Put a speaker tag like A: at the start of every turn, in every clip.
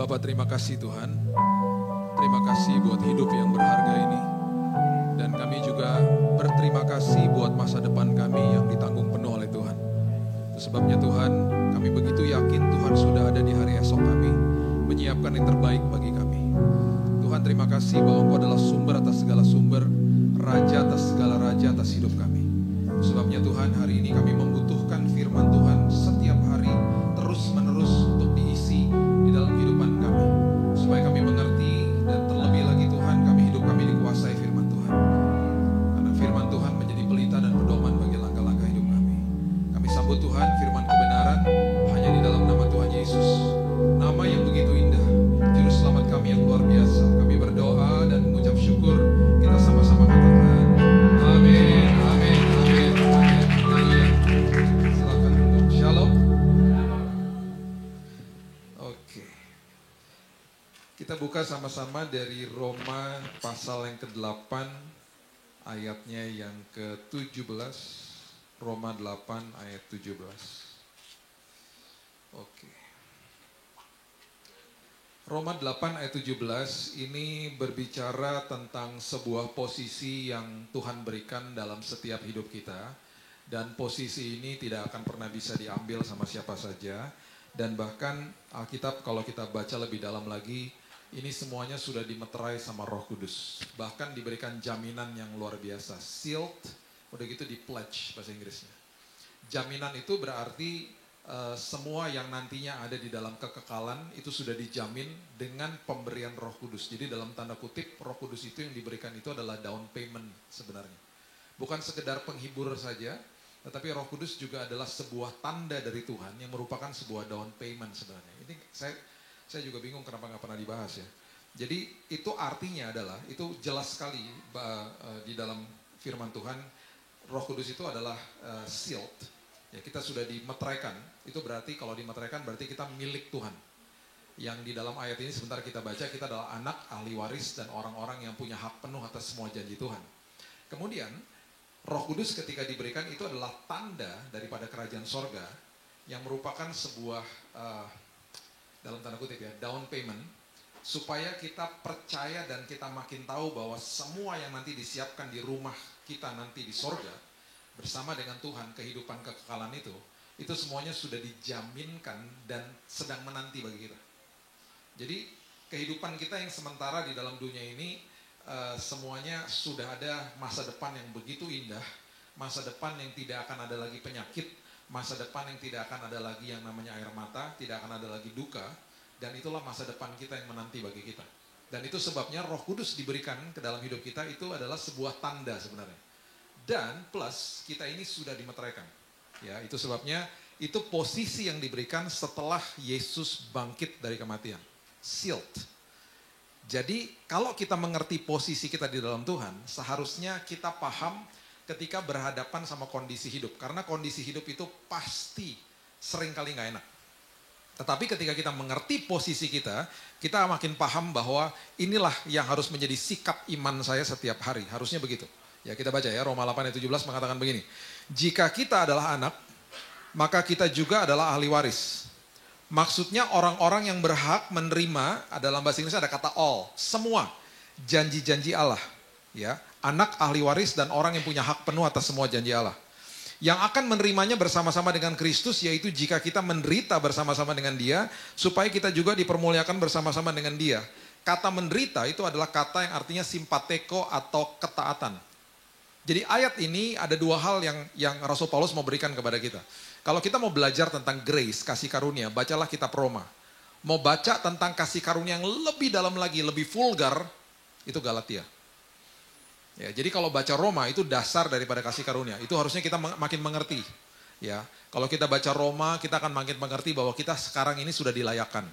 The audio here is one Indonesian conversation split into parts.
A: Bapa, terima kasih Tuhan. Terima kasih buat hidup yang berharga ini. Dan kami juga berterima kasih buat masa depan kami yang ditanggung penuh oleh Tuhan. Itu sebabnya Tuhan, kami begitu yakin Tuhan sudah ada di hari esok kami, menyiapkan yang terbaik bagi kami. Tuhan, terima kasih bahwa Engkau adalah sumber atas segala sumber, raja atas segala raja atas hidup kami. Sebabnya Tuhan, hari ini kami membutuhkan firman Tuhan setiap hari terus-menerus untuk diisi di dalam kehidupan kami. Supaya kami mengerti dan terlebih lagi Tuhan, hidup kami dikuasai firman Tuhan. Karena firman Tuhan menjadi pelita dan pedoman bagi langkah-langkah hidup kami. Kami sambut Tuhan, firman kebenaran hanya di dalam nama Tuhan Yesus. Nama yang begitu indah, juru selamat kami yang luar biasa. Kami berdoa dan mengucap syukur. Kita sama-sama katakan amin, amin, amin, amin. Haleluya. Silakan untuk shalom. Oke. Kita buka sama-sama dari Roma pasal yang ke-8 ayatnya yang ke-17. Roma 8 ayat 17. Oke. Roma 8 ayat 17 ini berbicara tentang sebuah posisi yang Tuhan berikan dalam setiap hidup kita. Dan posisi ini tidak akan pernah bisa diambil sama siapa saja. Dan bahkan Alkitab kalau kita baca lebih dalam lagi, ini semuanya sudah dimeterai sama Roh Kudus. Bahkan diberikan jaminan yang luar biasa. Sealed, udah gitu di pledge bahasa Inggrisnya. Jaminan itu berarti semua yang nantinya ada di dalam kekekalan itu sudah dijamin dengan pemberian Roh Kudus. Jadi dalam tanda kutip Roh Kudus itu yang diberikan itu adalah down payment sebenarnya. Bukan sekedar penghibur saja, tetapi Roh Kudus juga adalah sebuah tanda dari Tuhan yang merupakan sebuah down payment sebenarnya. Ini saya juga bingung kenapa nggak pernah dibahas ya. Jadi itu artinya adalah, itu jelas sekali di dalam firman Tuhan, Roh Kudus itu adalah sealed. Ya, kita sudah dimeteraikan, itu berarti kalau dimeteraikan berarti kita milik Tuhan. Yang di dalam ayat ini sebentar kita baca, kita adalah anak, ahli waris, dan orang-orang yang punya hak penuh atas semua janji Tuhan. Kemudian, Roh Kudus ketika diberikan itu adalah tanda daripada kerajaan sorga, yang merupakan sebuah, dalam tanda kutip ya, down payment, supaya kita percaya dan kita makin tahu bahwa semua yang nanti disiapkan di rumah kita nanti di sorga, bersama dengan Tuhan, kehidupan kekekalan itu semuanya sudah dijaminkan dan sedang menanti bagi kita. Jadi kehidupan kita yang sementara di dalam dunia ini, semuanya sudah ada masa depan yang begitu indah, masa depan yang tidak akan ada lagi penyakit, masa depan yang tidak akan ada lagi yang namanya air mata, tidak akan ada lagi duka, dan itulah masa depan kita yang menanti bagi kita. Dan itu sebabnya Roh Kudus diberikan ke dalam hidup kita, itu adalah sebuah tanda sebenarnya. Dan plus kita ini sudah dimeteraikan. Ya, itu sebabnya itu posisi yang diberikan setelah Yesus bangkit dari kematian. Sealed. Jadi kalau kita mengerti posisi kita di dalam Tuhan, seharusnya kita paham ketika berhadapan sama kondisi hidup. Karena kondisi hidup itu pasti seringkali gak enak. Tetapi ketika kita mengerti posisi kita makin paham bahwa inilah yang harus menjadi sikap iman saya setiap hari. Harusnya begitu. Ya, kita baca ya, Roma 8 ayat 17 mengatakan begini. Jika kita adalah anak, maka kita juga adalah ahli waris. Maksudnya orang-orang yang berhak menerima, dalam bahasa Inggris ada kata all, semua janji-janji Allah. Ya, anak, ahli waris, dan orang yang punya hak penuh atas semua janji Allah. Yang akan menerimanya bersama-sama dengan Kristus, yaitu jika kita menderita bersama-sama dengan Dia, supaya kita juga dipermuliakan bersama-sama dengan Dia. Kata menderita itu adalah kata yang artinya simpateko atau ketaatan. Jadi ayat ini ada dua hal yang Rasul Paulus mau berikan kepada kita. Kalau kita mau belajar tentang grace, kasih karunia, bacalah kitab Roma. Mau baca tentang kasih karunia yang lebih dalam lagi, lebih vulgar, itu Galatia. Ya, jadi kalau baca Roma itu dasar daripada kasih karunia. Itu harusnya kita makin mengerti. Ya, kalau kita baca Roma, kita akan makin mengerti bahwa kita sekarang ini sudah dilayakkan.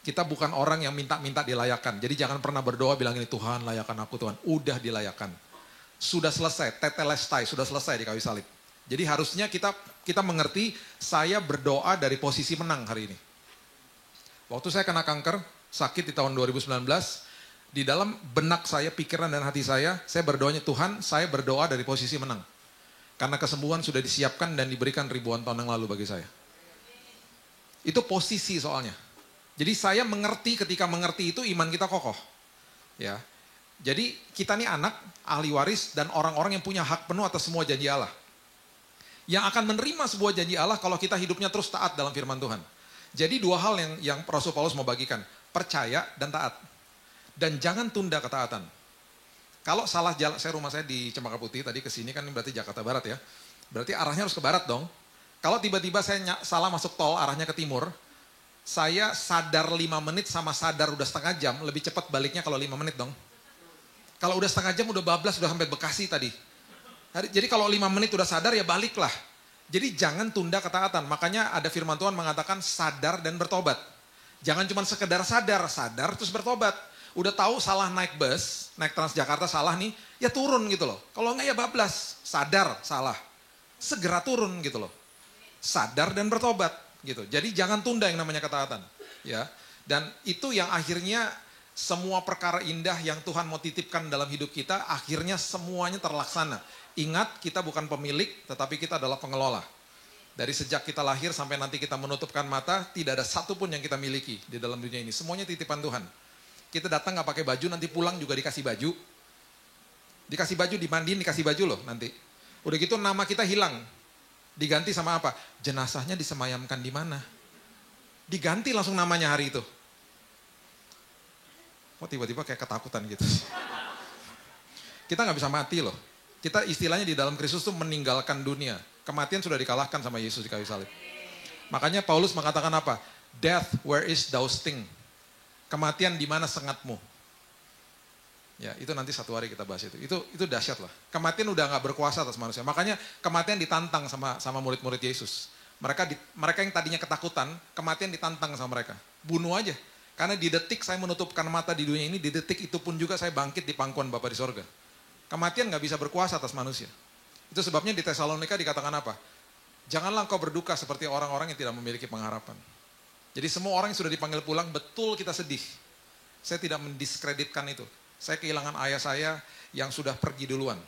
A: Kita bukan orang yang minta-minta dilayakkan. Jadi jangan pernah berdoa bilang ini, Tuhan layakan aku Tuhan. Udah dilayakkan. Sudah selesai, tetelestai, sudah selesai di kayu salib. Jadi harusnya kita mengerti, saya berdoa dari posisi menang hari ini. Waktu saya kena kanker, sakit di tahun 2019, di dalam benak saya, pikiran dan hati saya berdoanya, Tuhan, saya berdoa dari posisi menang. Karena kesembuhan sudah disiapkan dan diberikan ribuan tahun yang lalu bagi saya. Itu posisi soalnya. Jadi saya mengerti, ketika mengerti itu iman kita kokoh. Ya. Jadi kita nih anak, ahli waris, dan orang-orang yang punya hak penuh atas semua janji Allah. Yang akan menerima sebuah janji Allah kalau kita hidupnya terus taat dalam firman Tuhan. Jadi dua hal yang Rasul Paulus mau bagikan. Percaya dan taat. Dan jangan tunda ketaatan. Kalau salah jalan, rumah saya di Cempaka Putih, tadi ke sini kan berarti Jakarta Barat ya. Berarti arahnya harus ke barat dong. Kalau tiba-tiba saya salah masuk tol arahnya ke timur, saya sadar 5 menit sama sadar udah setengah jam, lebih cepat baliknya kalau 5 menit dong. Kalau udah setengah jam udah bablas, udah sampai Bekasi tadi. Jadi kalau 5 menit udah sadar ya baliklah. Jadi jangan tunda ketaatan. Makanya ada firman Tuhan mengatakan sadar dan bertobat. Jangan cuma sekedar sadar terus bertobat. Udah tahu salah naik bus, naik Transjakarta salah nih, ya turun gitu loh. Kalau enggak ya bablas, sadar salah. Segera turun gitu loh. Sadar dan bertobat gitu. Jadi jangan tunda yang namanya ketaatan, ya. Dan itu yang akhirnya semua perkara indah yang Tuhan mau titipkan dalam hidup kita, akhirnya semuanya terlaksana. Ingat, kita bukan pemilik, tetapi kita adalah pengelola. Dari sejak kita lahir sampai nanti kita menutupkan mata, tidak ada satupun yang kita miliki di dalam dunia ini. Semuanya titipan Tuhan. Kita datang nggak pakai baju, nanti pulang juga dikasih baju. Dikasih baju, dimandiin, dikasih baju loh nanti. Udah gitu nama kita hilang. Diganti sama apa? Jenazahnya disemayamkan di mana? Diganti langsung namanya hari itu. Kok tiba-tiba kayak ketakutan gitu. Kita nggak bisa mati loh. Kita istilahnya di dalam Kristus tuh meninggalkan dunia. Kematian sudah dikalahkan sama Yesus di kayu salib. Makanya Paulus mengatakan apa? Death, where is thou sting? Kematian di mana sengatmu? Ya, itu nanti satu hari kita bahas itu. Itu dahsyat lah. Kematian udah nggak berkuasa atas manusia. Makanya kematian ditantang sama murid-murid Yesus. Mereka yang tadinya ketakutan, kematian ditantang sama mereka. Bunuh aja. Karena di detik saya menutupkan mata di dunia ini, di detik itu pun juga saya bangkit di pangkuan Bapa di sorga. Kematian nggak bisa berkuasa atas manusia. Itu sebabnya di Tesalonika dikatakan apa? Janganlah engkau berduka seperti orang-orang yang tidak memiliki pengharapan. Jadi semua orang yang sudah dipanggil pulang, betul kita sedih. Saya tidak mendiskreditkan itu. Saya kehilangan ayah saya yang sudah pergi duluan.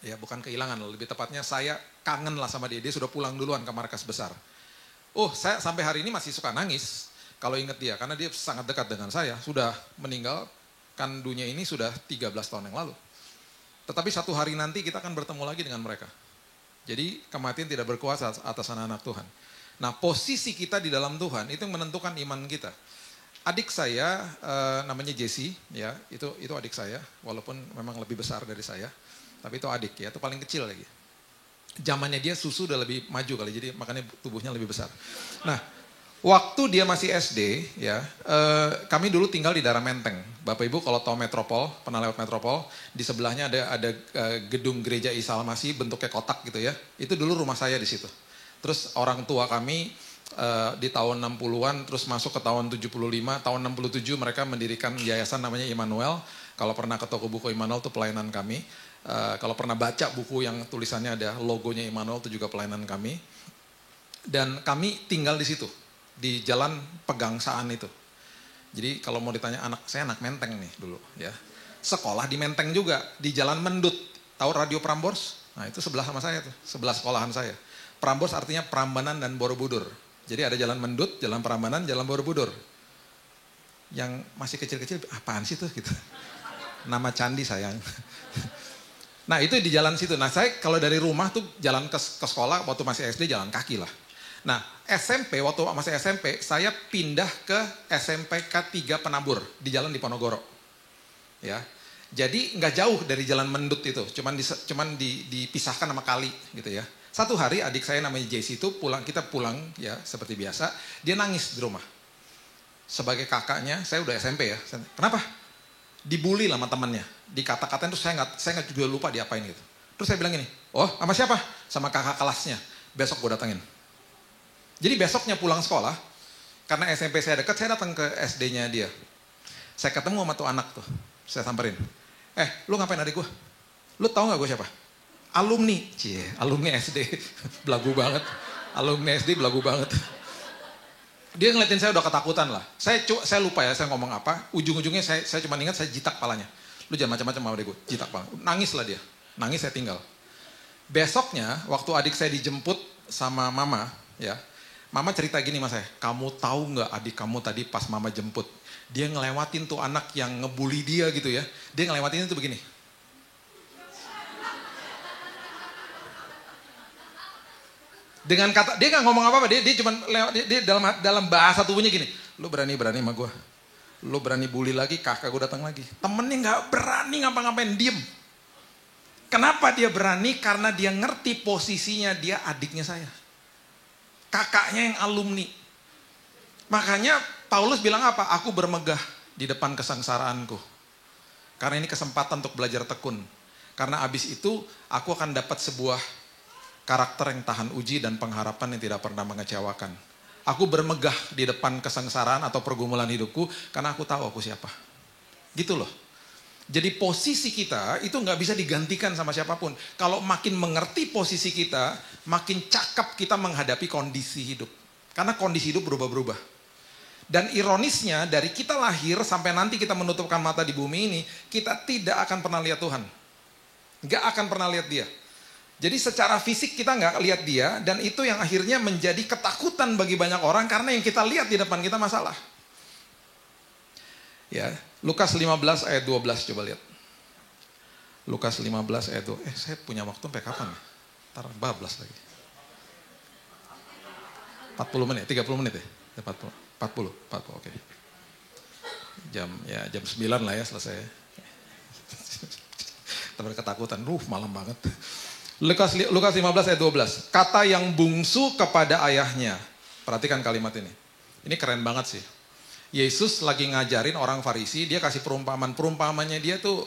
A: Ya, bukan kehilangan, lebih tepatnya saya kangen lah sama dia. Dia sudah pulang duluan ke markas besar. Saya sampai hari ini masih suka nangis kalau ingat dia. Karena dia sangat dekat dengan saya. Sudah meninggalkan dunia ini sudah 13 tahun yang lalu. Tetapi satu hari nanti kita akan bertemu lagi dengan mereka. Jadi kematian tidak berkuasa atas anak-anak Tuhan. Nah, posisi kita di dalam Tuhan itu yang menentukan iman kita. Adik saya namanya Jesse, ya, itu adik saya, walaupun memang lebih besar dari saya, tapi itu adik ya, itu paling kecil lagi. Zamannya dia susu udah lebih maju kali, jadi makanya tubuhnya lebih besar. Nah, waktu dia masih SD, ya, kami dulu tinggal di daerah Menteng. Bapak Ibu kalau tahu Metropol, pernah lewat Metropol, di sebelahnya ada gedung gereja Isa Al-Masih bentuknya kotak gitu ya. Itu dulu rumah saya di situ. Terus orang tua kami di tahun 60-an terus masuk ke tahun 75, tahun 67 mereka mendirikan yayasan namanya Immanuel. Kalau pernah ke toko buku Immanuel itu pelayanan kami. Kalau pernah baca buku yang tulisannya ada logonya Immanuel itu juga pelayanan kami. Dan kami tinggal di situ, di jalan Pegangsaan itu. Jadi kalau mau ditanya saya anak Menteng nih dulu ya. Sekolah di Menteng juga, di Jalan Mendut. Tahu Radio Prambors? Nah itu sebelah sama saya tuh, sebelah sekolahan saya. Prambors artinya Prambanan dan Borobudur. Jadi ada Jalan Mendut, Jalan Prambanan, Jalan Borobudur. Yang masih kecil-kecil, apaan sih tuh gitu. Nama candi sayang. Nah itu di jalan situ. Nah saya kalau dari rumah tuh jalan ke sekolah waktu masih SD jalan kaki lah. Nah SMP, waktu masih SMP, saya pindah ke SMP K3 Penabur di Jalan Diponegoro. Ya, jadi nggak jauh dari Jalan Mendut itu, cuman dipisahkan sama kali gitu ya. Satu hari adik saya namanya Jesse itu kita pulang ya seperti biasa, dia nangis di rumah. Sebagai kakaknya, saya udah SMP ya. Kenapa? Dibully lah sama temannya, dikata-katain terus saya nggak juga lupa diapain gitu. Terus saya bilang gini, oh sama siapa? Sama kakak kelasnya. Besok gue datengin. Jadi besoknya pulang sekolah, karena SMP saya dekat, saya datang ke SD-nya dia. Saya ketemu sama tuh anak tuh, saya samperin. Lu ngapain adik gue? Lu tahu nggak gue siapa? Alumni, alumni SD, belagu banget. Alumni SD belagu banget. Dia ngeliatin saya udah ketakutan lah. Saya lupa ya, saya ngomong apa. Ujung-ujungnya saya cuma ingat saya jitak palanya. Lu jangan macam-macam sama adek gue, jitak pala. Nangis lah dia, nangis saya tinggal. Besoknya, waktu adik saya dijemput sama mama, ya, Mama cerita gini mas saya, kamu tahu nggak adik kamu tadi pas mama jemput, dia ngelewatin tuh anak yang ngebully dia gitu ya, dia ngelewatin itu begini. Dengan kata, dia nggak ngomong apa-apa, dia cuma lewat, dia dalam bahasa tubuhnya gini, lu berani sama gue, lu berani bully lagi, kakak gue datang lagi. Temennya nggak berani ngapa-ngapain, diem. Kenapa dia berani? Karena dia ngerti posisinya, dia adiknya saya. Kakaknya yang alumni. Makanya Paulus bilang apa? Aku bermegah di depan kesengsaraanku. Karena ini kesempatan untuk belajar tekun. Karena abis itu aku akan dapat sebuah karakter yang tahan uji dan pengharapan yang tidak pernah mengecewakan. Aku bermegah di depan kesengsaraan atau pergumulan hidupku karena aku tahu aku siapa. Gitu loh. Jadi posisi kita itu nggak bisa digantikan sama siapapun. Kalau makin mengerti posisi kita, makin cakep kita menghadapi kondisi hidup. Karena kondisi hidup berubah-berubah. Dan ironisnya dari kita lahir sampai nanti kita menutupkan mata di bumi ini, kita tidak akan pernah lihat Tuhan. Nggak akan pernah lihat dia. Jadi secara fisik kita nggak lihat dia, dan itu yang akhirnya menjadi ketakutan bagi banyak orang karena yang kita lihat di depan kita masalah. Ya, Lukas 15 ayat 12 coba lihat. Lukas 15 ayat 2. Saya punya waktu sampai kapan ya? Ntar bablas lagi. 40 menit, 30 menit ya? 40, oke. Jam 9 lah ya selesai. Terlalu ketakutan, malam banget. Lukas 15 ayat 12. Kata yang bungsu kepada ayahnya. Perhatikan kalimat ini. Ini keren banget sih. Yesus lagi ngajarin orang Farisi, dia kasih perumpamaan. Perumpamannya dia tuh,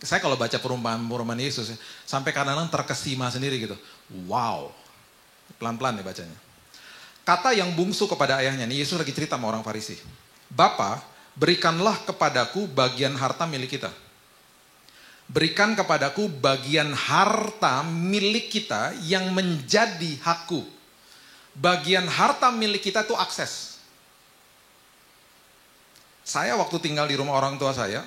A: saya kalau baca perumpamaan Yesus, sampai kadang-kadang terkesima sendiri gitu. Wow. Pelan-pelan nih bacanya. Kata yang bungsu kepada ayahnya, nih Yesus lagi cerita sama orang Farisi. Bapa, berikanlah kepadaku bagian harta milik kita. Berikan kepadaku bagian harta milik kita yang menjadi hakku. Bagian harta milik kita itu akses. Saya waktu tinggal di rumah orang tua saya,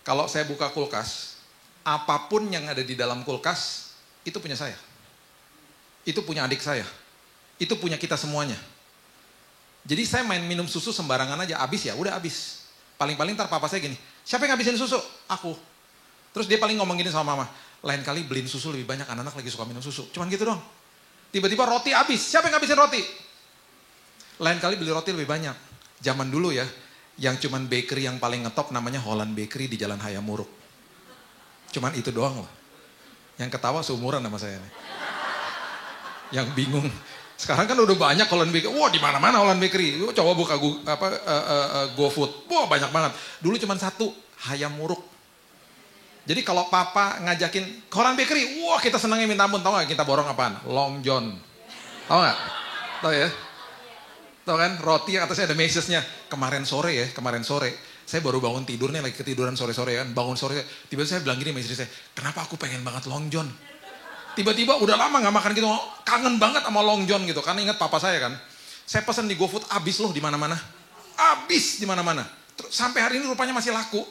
A: kalau saya buka kulkas, apapun yang ada di dalam kulkas, itu punya saya. Itu punya adik saya. Itu punya kita semuanya. Jadi saya main minum susu sembarangan aja, habis ya, udah habis. Paling-paling ntar papa saya gini, siapa yang ngabisin susu? Aku. Terus dia paling ngomong gini sama mama, lain kali beliin susu lebih banyak, anak-anak lagi suka minum susu. Cuman gitu doang. Tiba-tiba roti habis, siapa yang ngabisin roti? Lain kali beli roti lebih banyak. Zaman dulu ya, yang cuman bakery yang paling ngetop namanya Holland Bakery di Jalan Hayamuruk. Cuman itu doang loh. Yang ketawa seumuran sama saya nih. Yang bingung. Sekarang kan udah banyak Holland Bakery. Wah, di mana-mana Holland Bakery. Coba buka GoFood. Wah, banyak banget. Dulu cuman satu, Hayamuruk. Jadi kalau papa ngajakin Holland Bakery, wah kita senangnya minta ampun. Tahu gak kita borong apaan? Long John. Tahu gak? Tahu ya? Tahu kan, roti yang atasnya ada mesesnya. Kemarin sore, saya baru bangun tidur nih, lagi ketiduran sore-sore kan, bangun sore, tiba-tiba saya bilang gini sama istri saya, kenapa aku pengen banget Long John? Tiba-tiba udah lama gak makan gitu, kangen banget sama Long John gitu, karena ingat papa saya kan. Saya pesen di GoFood, abis loh di mana-mana. Abis di mana-mana. Sampai hari ini rupanya masih laku.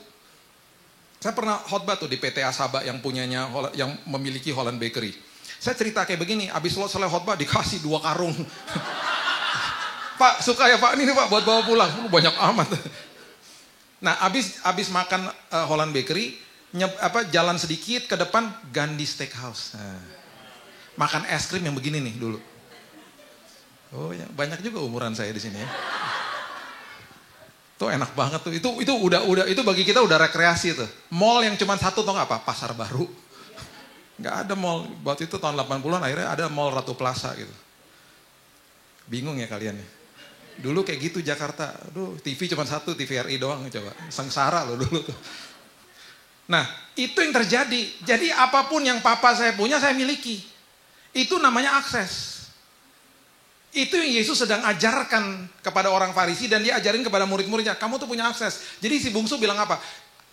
A: Saya pernah khotbah tuh di PT Asaba yang punyanya, yang memiliki Holland Bakery. Saya cerita kayak begini, abis selesai khotbah dikasih 2 karung. Pak, suka ya Pak, ini Pak buat bawa pulang. Banyak amat. Nah, abis makan Holland Bakery, jalan sedikit ke depan Gandhi Steakhouse. Nah, makan es krim yang begini nih dulu. Oh ya, banyak juga umuran saya di sini ya. Tuh enak banget tuh. Itu bagi kita udah rekreasi tuh. Mall yang cuma satu tau nggak apa? Pasar Baru. Nggak ada mall. Waktu itu tahun 80-an akhirnya ada mall Ratu Plaza gitu. Bingung ya kalian ya. Dulu kayak gitu Jakarta, aduh TV cuma satu, TVRI doang coba, sengsara loh dulu tuh. Nah itu yang terjadi, jadi apapun yang papa saya punya saya miliki. Itu namanya akses. Itu yang Yesus sedang ajarkan kepada orang Farisi dan dia ajarin kepada murid-muridnya, kamu tuh punya akses. Jadi si bungsu bilang apa?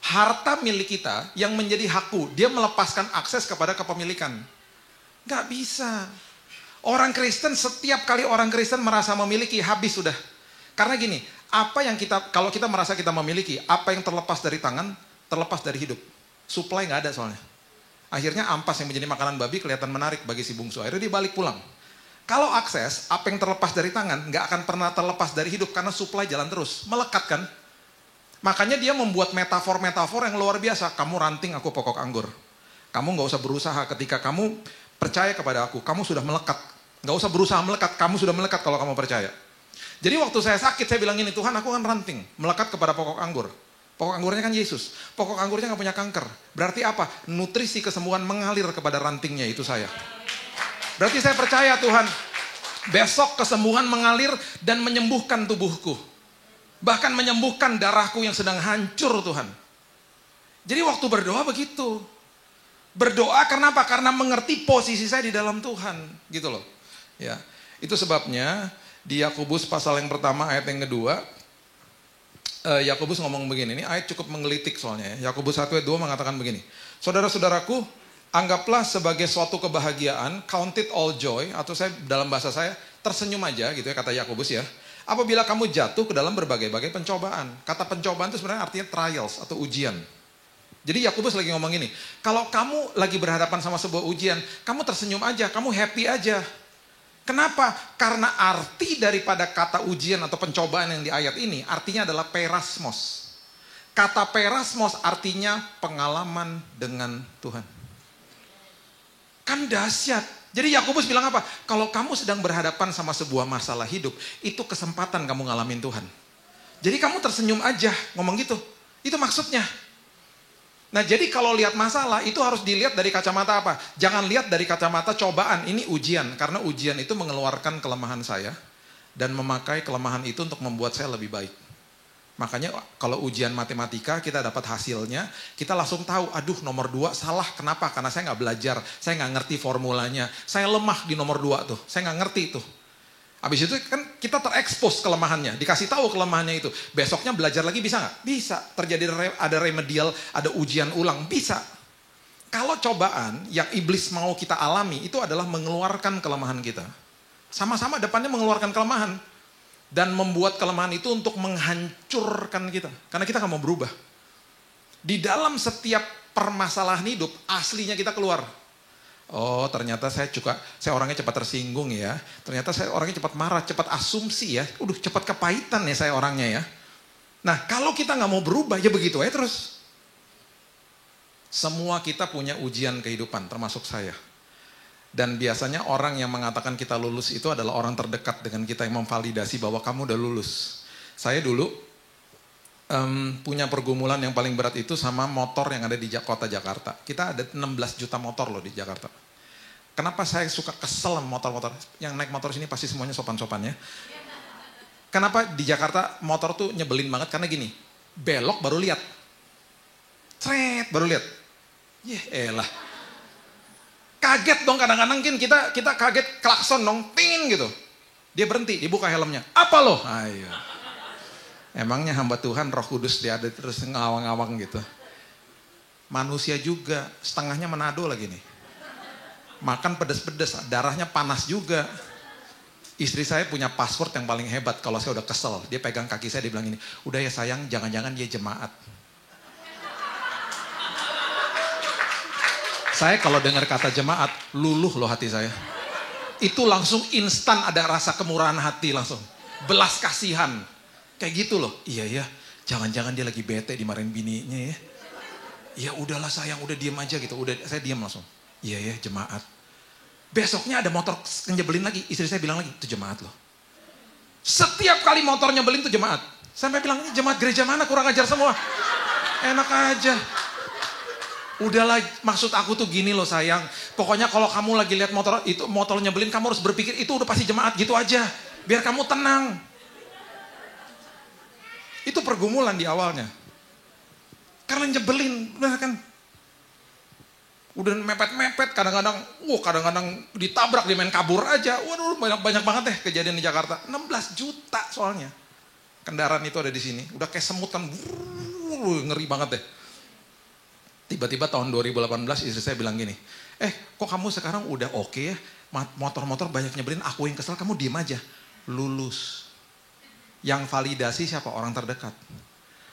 A: Harta milik kita yang menjadi hakku, dia melepaskan akses kepada kepemilikan. Gak bisa. Orang Kristen, setiap kali orang Kristen merasa memiliki, habis sudah. Karena gini, kalau kita merasa kita memiliki, apa yang terlepas dari tangan, terlepas dari hidup. Supply nggak ada soalnya. Akhirnya ampas yang menjadi makanan babi kelihatan menarik bagi si bungsu. Akhirnya dia balik pulang. Kalau akses, apa yang terlepas dari tangan, nggak akan pernah terlepas dari hidup, karena supply jalan terus, melekat kan. Makanya dia membuat metafor-metafor yang luar biasa. Kamu ranting, aku pokok anggur. Kamu nggak usah berusaha, ketika kamu percaya kepada aku, kamu sudah melekat. Nggak usah berusaha melekat, kamu sudah melekat kalau kamu percaya. Jadi waktu saya sakit, saya bilang ini, Tuhan aku kan ranting, melekat kepada pokok anggur. Pokok anggurnya kan Yesus. Pokok anggurnya nggak punya kanker. Berarti apa? Nutrisi kesembuhan mengalir kepada rantingnya itu saya. Berarti saya percaya Tuhan, besok kesembuhan mengalir dan menyembuhkan tubuhku. Bahkan menyembuhkan darahku yang sedang hancur Tuhan. Jadi waktu berdoa begitu. Berdoa karena apa? Karena mengerti posisi saya di dalam Tuhan. Gitu loh. Ya, itu sebabnya di Yakobus pasal yang pertama ayat yang kedua, Yakobus ngomong begini, ini ayat cukup menggelitik soalnya ya. Yakobus 1 ayat 2 mengatakan begini. Saudara-saudaraku, anggaplah sebagai suatu kebahagiaan, count it all joy, atau saya dalam bahasa saya, tersenyum aja gitu ya kata Yakobus ya. Apabila kamu jatuh ke dalam berbagai-bagai pencobaan. Kata pencobaan itu sebenarnya artinya trials atau ujian. Jadi Yakobus lagi ngomong gini, kalau kamu lagi berhadapan sama sebuah ujian, kamu tersenyum aja, kamu happy aja. Kenapa? Karena arti daripada kata ujian atau pencobaan yang di ayat ini, artinya adalah perasmos. Kata perasmos artinya pengalaman dengan Tuhan. Kan dahsyat. Jadi Yakobus bilang apa? Kalau kamu sedang berhadapan sama sebuah masalah hidup, itu kesempatan kamu ngalamin Tuhan. Jadi kamu tersenyum aja, ngomong gitu. Itu maksudnya. Nah jadi kalau lihat masalah itu harus dilihat dari kacamata apa? Jangan lihat dari kacamata cobaan, ini ujian. Karena ujian itu mengeluarkan kelemahan saya dan memakai kelemahan itu untuk membuat saya lebih baik. Makanya kalau ujian matematika kita dapat hasilnya, kita langsung tahu, aduh nomor 2 salah, kenapa? Karena saya nggak belajar, saya nggak ngerti formulanya. Saya lemah di nomor 2 tuh, saya nggak ngerti tuh. Habis itu kan kita terekspos kelemahannya, dikasih tahu kelemahannya itu. Besoknya belajar lagi bisa nggak? Bisa. Terjadi ada remedial, ada ujian ulang, bisa. Kalau cobaan yang iblis mau kita alami itu adalah mengeluarkan kelemahan kita. Sama-sama depannya mengeluarkan kelemahan. Dan membuat kelemahan itu untuk menghancurkan kita. Karena kita nggak mau berubah. Di dalam setiap permasalahan hidup, aslinya kita keluar. Oh ternyata saya orangnya cepat tersinggung ya. Ternyata saya orangnya cepat marah, cepat asumsi ya. Cepat kepahitan ya saya orangnya ya. Nah kalau kita nggak mau berubah ya begitu aja terus. Semua kita punya ujian kehidupan termasuk saya. Dan biasanya orang yang mengatakan kita lulus itu adalah orang terdekat dengan kita yang memvalidasi bahwa kamu udah lulus. Saya dulu punya pergumulan yang paling berat itu sama motor yang ada di kota Jakarta. Kita ada 16 juta motor loh di Jakarta. Kenapa saya suka kesel sama motor-motor? Yang naik motor sini pasti semuanya sopan-sopan ya. Kenapa di Jakarta motor tuh nyebelin banget? Karena gini, belok baru lihat. Cret, baru lihat. Elah. Kaget dong kadang-kadang kita kaget klakson dong, pingin gitu. Dia berhenti, dibuka helmnya. Apa loh? Ayo. Emangnya hamba Tuhan Roh Kudus dia ada terus ngawang-ngawang gitu. Manusia juga, setengahnya Manado lagi nih. Makan pedes-pedes, darahnya panas juga. Istri saya punya password yang paling hebat kalau saya udah kesel. Dia pegang kaki saya, dia bilang ini, udah ya sayang, jangan-jangan dia jemaat. Saya kalau dengar kata jemaat, luluh loh hati saya. Itu langsung instan ada rasa kemurahan hati langsung. Belas kasihan. Kayak gitu loh. Iya ya, jangan-jangan dia lagi bete dimarahin bininya ya. Ya udahlah sayang, udah diem aja gitu. Udah saya diem langsung. Iya ya, jemaat. Besoknya ada motor nyebelin lagi. Istri saya bilang lagi, itu jemaat loh. Setiap kali motor nyebelin itu jemaat. Sampai bilang, ini jemaat gereja mana kurang ajar semua. Enak aja. Udahlah, maksud aku tuh gini loh sayang. Pokoknya kalau kamu lagi lihat motor nyebelin, kamu harus berpikir itu udah pasti jemaat gitu aja. Biar kamu tenang. Itu pergumulan di awalnya. Karena nyebelin, benar kan? Udah mepet-mepet, kadang-kadang ditabrak, dia main kabur aja. Waduh, banyak banget deh kejadian di Jakarta. 16 juta soalnya. Kendaraan itu ada di sini. Udah kayak semut kan, ngeri banget deh. Tiba-tiba tahun 2018 istri saya bilang gini, kok kamu sekarang udah oke ya, motor-motor banyak nyebelin, aku yang kesel, kamu diem aja. Lulus. Yang validasi siapa? Orang terdekat.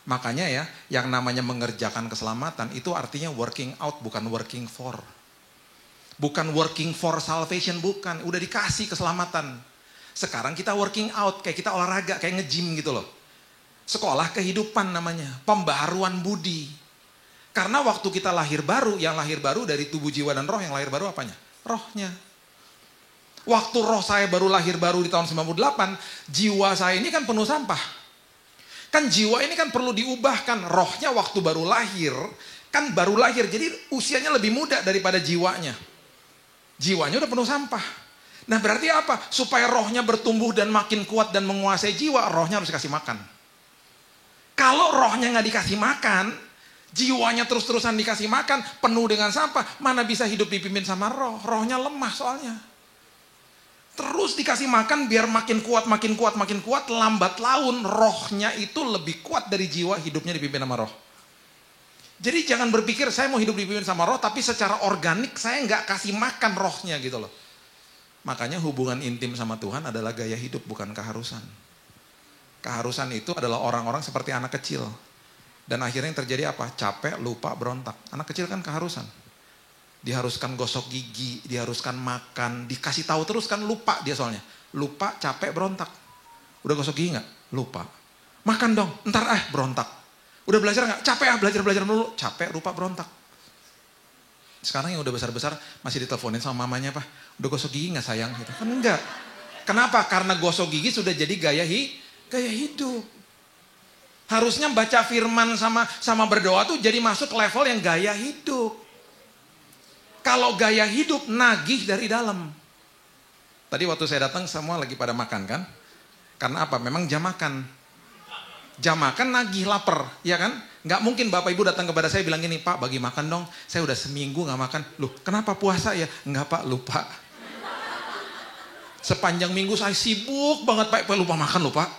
A: Makanya ya, yang namanya mengerjakan keselamatan itu artinya working out, bukan working for.
B: Bukan working for salvation, bukan. Udah dikasih keselamatan. Sekarang kita working out, kayak kita olahraga, kayak nge-gym gitu loh. Sekolah kehidupan namanya, pembaharuan budi. Karena waktu kita lahir baru, yang lahir baru dari tubuh, jiwa, dan roh, yang lahir baru apanya? Rohnya. Waktu roh saya baru lahir baru di tahun 98, jiwa saya ini kan penuh sampah. Kan jiwa ini kan perlu diubahkan, rohnya waktu baru lahir, kan baru lahir, jadi usianya lebih muda daripada jiwanya. Jiwanya udah penuh sampah. Nah berarti apa? Supaya rohnya bertumbuh dan makin kuat dan menguasai jiwa, rohnya harus dikasih makan. Kalau rohnya nggak dikasih makan, jiwanya terus-terusan dikasih makan, penuh dengan sampah, mana bisa hidup dipimpin sama roh? Rohnya lemah soalnya. Terus dikasih makan biar makin kuat, makin kuat, makin kuat, lambat laun rohnya itu lebih kuat dari jiwa, hidupnya dipimpin sama roh. Jadi jangan berpikir saya mau hidup dipimpin sama roh, tapi secara organik saya nggak kasih makan rohnya gitu loh. Makanya hubungan intim sama Tuhan adalah gaya hidup, bukan keharusan. Keharusan itu adalah orang-orang seperti anak kecil. Dan akhirnya yang terjadi apa? Capek, lupa, berontak. Anak kecil kan keharusan. Diharuskan gosok gigi, diharuskan makan, dikasih tahu terus kan lupa dia soalnya. Lupa, capek, berontak. Udah gosok gigi nggak? Lupa. Makan dong, ntar berontak. Udah belajar nggak? Capek belajar dulu. Capek, lupa, berontak. Sekarang yang udah besar-besar masih diteleponin sama mamanya, Pak, udah gosok gigi nggak sayang? Gitu. Kan enggak. Kenapa? Karena gosok gigi sudah jadi gaya hidup. Harusnya baca firman sama berdoa tuh jadi masuk level yang gaya hidup. Kalau gaya hidup nagih dari dalam. Tadi waktu saya datang semua lagi pada makan kan? Karena apa? Memang jam makan. Jam makan nagih lapar, ya kan? Nggak mungkin Bapak Ibu datang kepada saya bilang gini, Pak bagi makan dong, saya udah seminggu nggak makan. Loh kenapa puasa ya? Nggak Pak, lupa. Sepanjang minggu saya sibuk banget Pak, lupa makan loh Pak.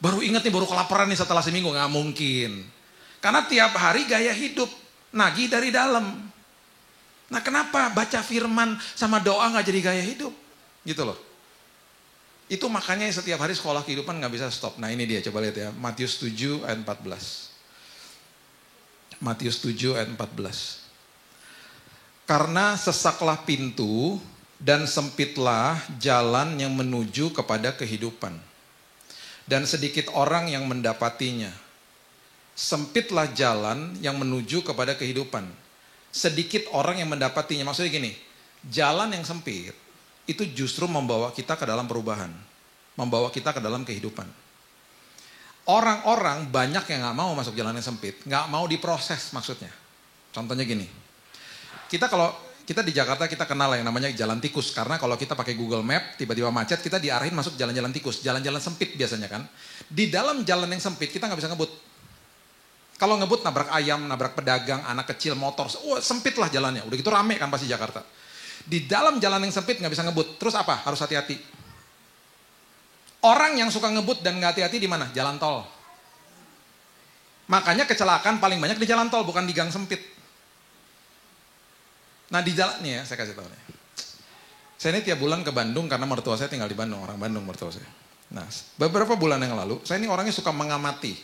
B: Baru ingat nih, baru kelaparan nih setelah seminggu. Nggak mungkin. Karena tiap hari gaya hidup, nagih dari dalam. Nah kenapa baca firman sama doa nggak jadi gaya hidup? Gitu loh. Itu makanya setiap hari sekolah kehidupan nggak bisa stop. Nah ini dia, coba lihat ya. Matius 7 ayat 14. Matius 7 ayat 14. Karena sesaklah pintu dan sempitlah jalan yang menuju kepada kehidupan. Dan sedikit orang yang mendapatinya. Sempitlah jalan yang menuju kepada kehidupan. Sedikit orang yang mendapatinya. Maksudnya gini, jalan yang sempit itu justru membawa kita ke dalam perubahan. Membawa kita ke dalam kehidupan. Orang-orang banyak yang gak mau masuk jalan yang sempit. Gak mau diproses maksudnya. Contohnya gini. Kita di Jakarta kita kenal yang namanya jalan tikus. Karena kalau kita pakai Google Map, tiba-tiba macet, kita diarahin masuk jalan-jalan tikus. Jalan-jalan sempit biasanya kan. Di dalam jalan yang sempit kita gak bisa ngebut. Kalau ngebut nabrak ayam, nabrak pedagang, anak kecil, motor. Sempit lah jalannya. Udah gitu rame kan pasti Jakarta. Di dalam jalan yang sempit gak bisa ngebut. Terus apa? Harus hati-hati. Orang yang suka ngebut dan gak hati-hati di mana? Jalan tol. Makanya kecelakaan paling banyak di jalan tol, bukan di gang sempit. Nah di jalan, nih ya saya kasih tahu nih. Saya ini tiap bulan ke Bandung karena mertua saya tinggal di Bandung, orang Bandung mertua saya. Nah beberapa bulan yang lalu, saya ini orangnya suka mengamati.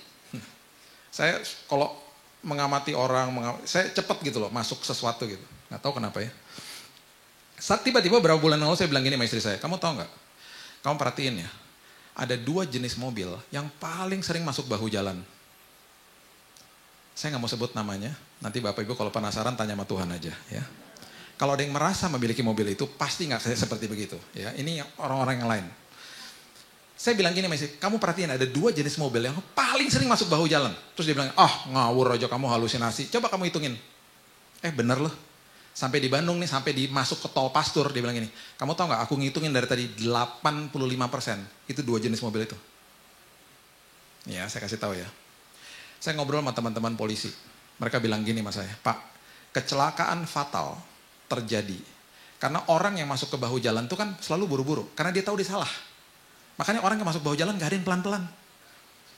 B: Saya kalau mengamati orang, saya cepet gitu loh, masuk sesuatu gitu. Gak tahu kenapa ya. Saat tiba-tiba beberapa bulan lalu saya bilang gini sama istri saya, kamu tahu nggak? Kamu perhatiin ya, ada 2 jenis mobil yang paling sering masuk bahu jalan. Saya nggak mau sebut namanya, nanti Bapak Ibu kalau penasaran tanya sama Tuhan aja ya. Kalau ada yang merasa memiliki mobil itu, pasti nggak seperti begitu. Ya, ini orang-orang yang lain. Saya bilang gini, kamu perhatiin ada 2 jenis mobil yang paling sering masuk bahu jalan. Terus dia bilang, ngawur aja kamu, halusinasi. Coba kamu hitungin. Bener loh. Sampai di Bandung nih, sampai masuk ke tol Pastur, dia bilang gini, kamu tahu nggak? Aku ngitungin dari tadi 85% itu 2 jenis mobil itu. Ya, saya kasih tahu ya. Saya ngobrol sama teman-teman polisi. Mereka bilang gini sama saya, Pak, kecelakaan fatal terjadi karena orang yang masuk ke bahu jalan itu kan selalu buru-buru, karena dia tahu dia salah. Makanya orang yang masuk bahu jalan gak ada yang pelan-pelan.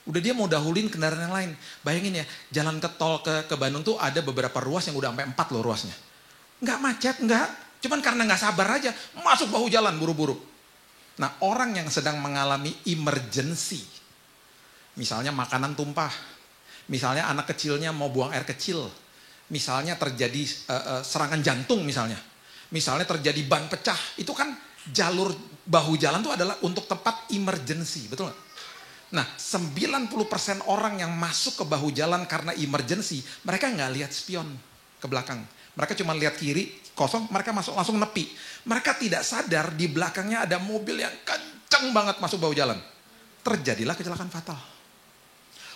B: Udah dia mau dahulin kendaraan yang lain. Bayangin ya, jalan ke tol ke Bandung tuh ada beberapa ruas yang udah sampai 4 loh ruasnya. Nggak macet, nggak. Cuman karena nggak sabar aja, masuk bahu jalan buru-buru. Nah orang yang sedang mengalami emergency, misalnya makanan tumpah, misalnya anak kecilnya mau buang air kecil, misalnya terjadi serangan jantung misalnya. Misalnya terjadi ban pecah, itu kan jalur bahu jalan itu adalah untuk tempat emergency, betul nggak? Nah, 90% orang yang masuk ke bahu jalan karena emergency, mereka nggak lihat spion ke belakang. Mereka cuma lihat kiri, kosong, mereka masuk langsung nepi. Mereka tidak sadar di belakangnya ada mobil yang kencang banget masuk bahu jalan. Terjadilah kecelakaan fatal.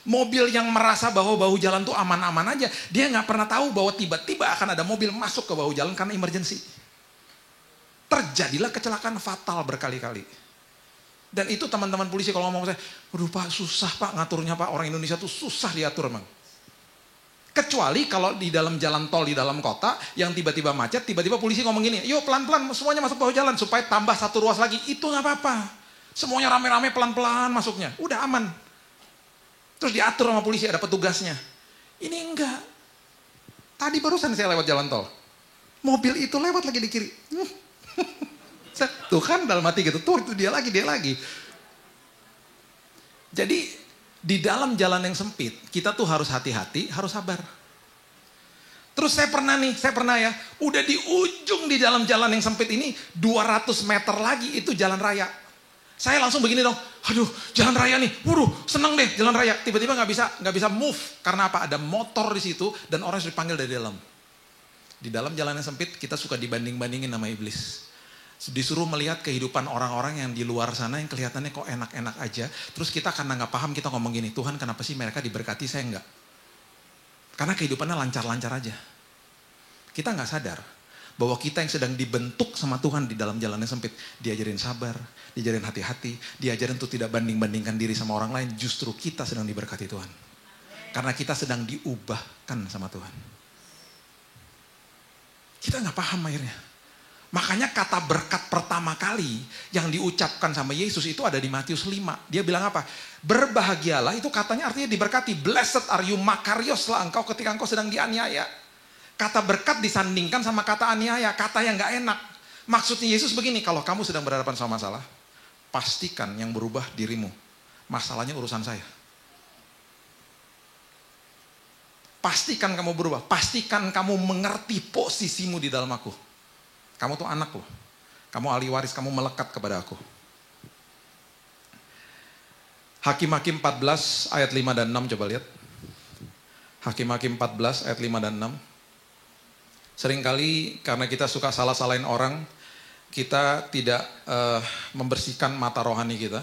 B: Mobil yang merasa bahwa bahu jalan tuh aman-aman aja, dia nggak pernah tahu bahwa tiba-tiba akan ada mobil masuk ke bahu jalan karena emergency. Terjadilah kecelakaan fatal berkali-kali. Dan itu teman-teman polisi kalau ngomong saya, aduh Pak susah Pak ngaturnya Pak, orang Indonesia tuh susah diatur emang. Kecuali kalau di dalam jalan tol di dalam kota yang tiba-tiba macet, tiba-tiba polisi ngomong gini, yuk pelan-pelan semuanya masuk bahu jalan supaya tambah satu ruas lagi, itu nggak apa-apa. Semuanya rame-rame pelan-pelan masuknya, udah aman. Terus diatur sama polisi, ada petugasnya. Ini enggak. Tadi barusan saya lewat jalan tol, mobil itu lewat lagi di kiri. Tuh kan dalam hati gitu, tuh itu dia lagi. Jadi di dalam jalan yang sempit, kita tuh harus hati-hati, harus sabar. Terus saya pernah ya, udah di ujung di dalam jalan yang sempit ini, 200 meter lagi itu jalan raya. Saya langsung begini dong, aduh jalan raya nih, waduh seneng deh jalan raya. Tiba-tiba nggak bisa move, karena apa? Ada motor di situ dan orang sudah dipanggil dari dalam. Di dalam jalan yang sempit, kita suka dibanding-bandingin sama iblis. Disuruh melihat kehidupan orang-orang yang di luar sana yang kelihatannya kok enak-enak aja. Terus kita karena nggak paham kita ngomong gini, Tuhan kenapa sih mereka diberkati saya enggak? Karena kehidupannya lancar-lancar aja. Kita nggak sadar bahwa kita yang sedang dibentuk sama Tuhan di dalam jalan yang sempit. Diajarin sabar, diajarin hati-hati, diajarin untuk tidak banding-bandingkan diri sama orang lain. Justru kita sedang diberkati Tuhan. Karena kita sedang diubahkan sama Tuhan. Kita nggak paham akhirnya. Makanya kata berkat pertama kali yang diucapkan sama Yesus itu ada di Matius 5. Dia bilang apa? Berbahagialah, itu katanya artinya diberkati. Blessed are you, makarios lah engkau ketika engkau sedang dianiaya. Kata berkat disandingkan sama kata aniaya, kata yang gak enak. Maksudnya Yesus begini, kalau kamu sedang berhadapan sama masalah, pastikan yang berubah dirimu. Masalahnya urusan saya. Pastikan kamu berubah, pastikan kamu mengerti posisimu di dalam aku. Kamu tuh anak loh. Kamu ahli waris, kamu melekat kepada aku. Hakim-Hakim 14 ayat 5 dan 6 coba lihat. Hakim-Hakim 14 ayat 5 dan 6. Seringkali karena kita suka salah-salahin orang, kita tidak membersihkan mata rohani kita.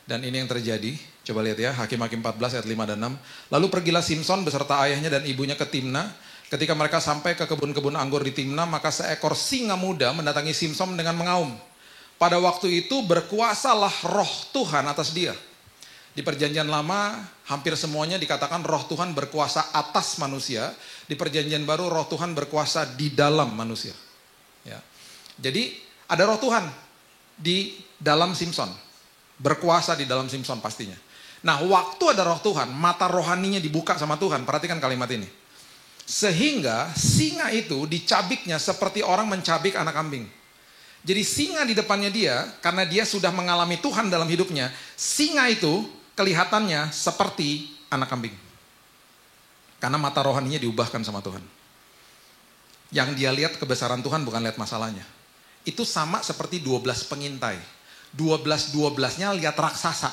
B: Dan ini yang terjadi. Coba lihat ya, Hakim-Hakim 14 ayat 5 dan 6. Lalu pergilah Simson beserta ayahnya dan ibunya ke Timna. Ketika mereka sampai ke kebun-kebun anggur di Timna, maka seekor singa muda mendatangi Simson dengan mengaum. Pada waktu itu berkuasalah roh Tuhan atas dia. Di perjanjian lama, hampir semuanya dikatakan roh Tuhan berkuasa atas manusia. Di perjanjian baru, roh Tuhan berkuasa di dalam manusia. Ya. Jadi, ada roh Tuhan di dalam Simson. Berkuasa di dalam Simson pastinya. Nah, waktu ada roh Tuhan, mata rohaninya dibuka sama Tuhan. Perhatikan kalimat ini. Sehingga singa itu dicabiknya seperti orang mencabik anak kambing. Jadi singa di depannya dia, karena dia sudah mengalami Tuhan dalam hidupnya, singa itu kelihatannya seperti anak kambing. Karena mata rohaninya diubahkan sama Tuhan. Yang dia lihat kebesaran Tuhan bukan lihat masalahnya. Itu sama seperti 12 pengintai. 12-12-nya lihat raksasa.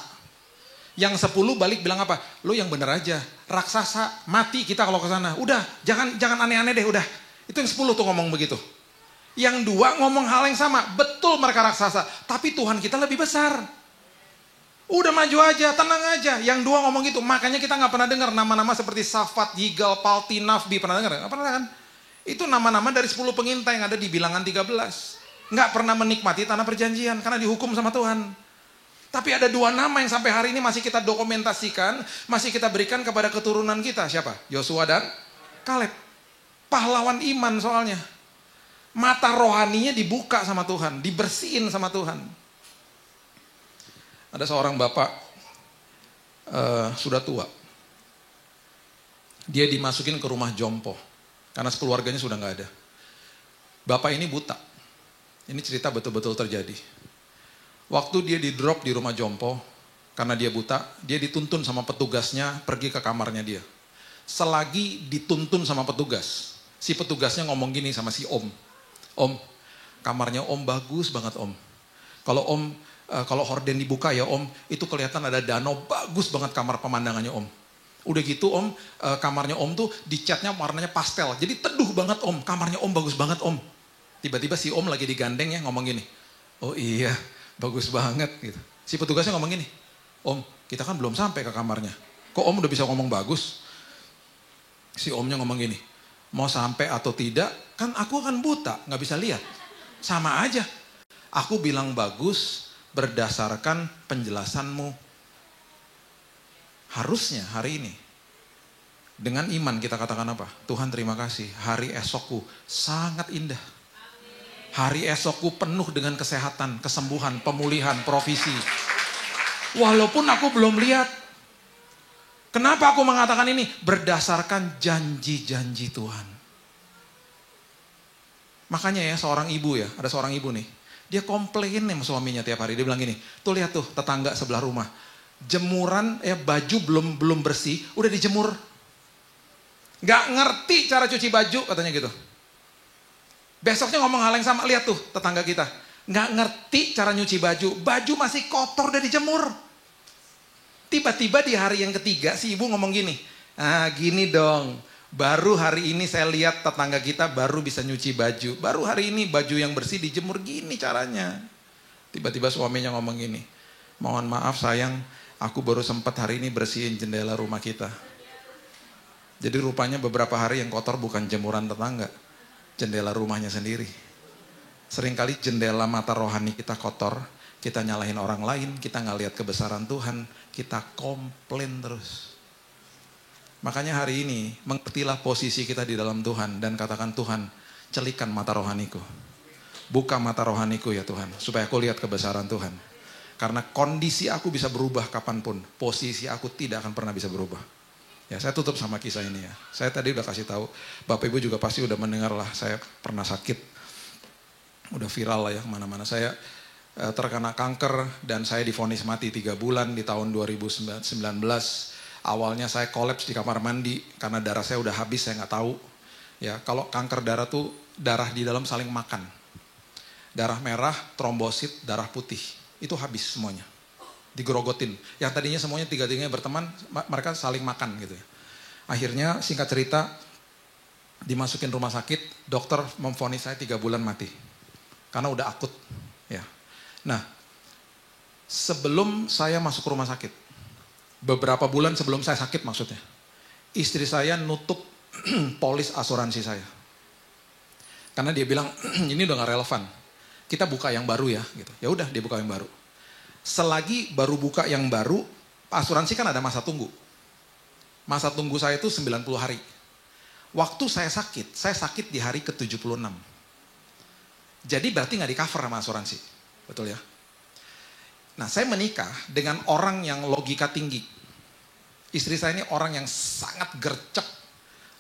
B: Yang 10 balik bilang apa? Lo yang bener aja, raksasa, mati kita kalau ke sana. Udah, jangan aneh-aneh deh, udah. Itu yang 10 tuh ngomong begitu. Yang 2 ngomong hal yang sama, betul mereka raksasa, tapi Tuhan kita lebih besar. Udah maju aja, tenang aja. Yang 2 ngomong gitu, makanya kita nggak pernah dengar nama-nama seperti Safat, Yigal, Palti, Nafbi, pernah dengar? Nggak pernah kan? Itu nama-nama dari 10 pengintai yang ada di bilangan 13. Nggak pernah menikmati tanah perjanjian karena dihukum sama Tuhan. Tapi ada 2 nama yang sampai hari ini masih kita dokumentasikan, masih kita berikan kepada keturunan kita. Siapa? Yosua dan Kaleb. Pahlawan iman soalnya. Mata rohaninya dibuka sama Tuhan, dibersihin sama Tuhan. Ada seorang bapak sudah tua. Dia dimasukin ke rumah jompo karena sekeluarganya sudah nggak ada. Bapak ini buta. Ini cerita betul-betul terjadi. Waktu dia di drop di rumah jompo, karena dia buta, dia dituntun sama petugasnya pergi ke kamarnya dia. Selagi dituntun sama petugas, si petugasnya ngomong gini sama si om. Om, kamarnya Om bagus banget Om. Kalau Om, kalau horden dibuka ya Om, itu kelihatan ada danau, bagus banget kamar pemandangannya Om. Udah gitu Om, kamarnya Om tuh dicatnya warnanya pastel, jadi teduh banget Om, kamarnya Om bagus banget Om. Tiba-tiba si Om lagi digandeng ya ngomong gini, oh iya bagus banget gitu. Si petugasnya ngomong gini, Om kita kan belum sampai ke kamarnya, kok Om udah bisa ngomong bagus? Si Omnya ngomong gini, mau sampai atau tidak, kan aku kan buta, gak bisa lihat. Sama aja. Aku bilang bagus berdasarkan penjelasanmu. Harusnya hari ini, dengan iman kita katakan apa? Tuhan terima kasih, hari esokku sangat indah. Hari esokku penuh dengan kesehatan, kesembuhan, pemulihan, provisi. Walaupun aku belum lihat. Kenapa aku mengatakan ini? Berdasarkan janji-janji Tuhan. Makanya ya seorang ibu ya, ada seorang ibu nih. Dia komplain nih sama suaminya tiap hari. Dia bilang gini, tuh lihat tuh tetangga sebelah rumah. Jemuran baju belum bersih, udah dijemur. Gak ngerti cara cuci baju katanya gitu. Besoknya ngomong hal yang sama, lihat tuh tetangga kita. Gak ngerti cara nyuci baju, baju masih kotor udah dijemur. Tiba-tiba di hari yang ketiga si ibu ngomong gini, gini dong, baru hari ini saya lihat tetangga kita baru bisa nyuci baju. Baru hari ini baju yang bersih dijemur gini caranya. Tiba-tiba suaminya ngomong gini, mohon maaf sayang, aku baru sempat hari ini bersihin jendela rumah kita. Jadi rupanya beberapa hari yang kotor bukan jemuran tetangga, jendela rumahnya sendiri. Seringkali jendela mata rohani kita kotor, kita nyalahin orang lain, kita nggak lihat kebesaran Tuhan, kita komplain terus. Makanya hari ini, mengertilah posisi kita di dalam Tuhan dan katakan Tuhan, celikan mata rohaniku. Buka mata rohaniku ya Tuhan, supaya aku lihat kebesaran Tuhan. Karena kondisi aku bisa berubah kapanpun, posisi aku tidak akan pernah bisa berubah. Ya, saya tutup sama kisah ini ya. Saya tadi udah kasih tahu, Bapak Ibu juga pasti udah mendengar lah, saya pernah sakit. Udah viral lah ya kemana-mana. Saya terkena kanker dan saya divonis mati 3 bulan di tahun 2019. Awalnya saya kolaps di kamar mandi karena darah saya udah habis, saya nggak tahu. Ya, kalau kanker darah tuh darah di dalam saling makan. Darah merah, trombosit, darah putih. Itu habis semuanya. Digerogotin. Yang tadinya semuanya tiga-tiganya berteman, mereka saling makan gitu ya. Akhirnya singkat cerita dimasukin rumah sakit, dokter memvonis saya 3 bulan mati. Karena udah akut. Ya. Nah, sebelum saya masuk rumah sakit, beberapa bulan sebelum saya sakit maksudnya, istri saya nutup polis asuransi saya. Karena dia bilang, ini udah gak relevan, kita buka yang baru ya. Gitu. Ya udah, dia buka yang baru. Selagi baru buka yang baru, asuransi kan ada masa tunggu. Masa tunggu saya itu 90 hari. Waktu saya sakit di hari ke-76. Jadi berarti gak di cover sama asuransi. Betul ya? Nah, saya menikah dengan orang yang logika tinggi. Istri saya ini orang yang sangat gercep.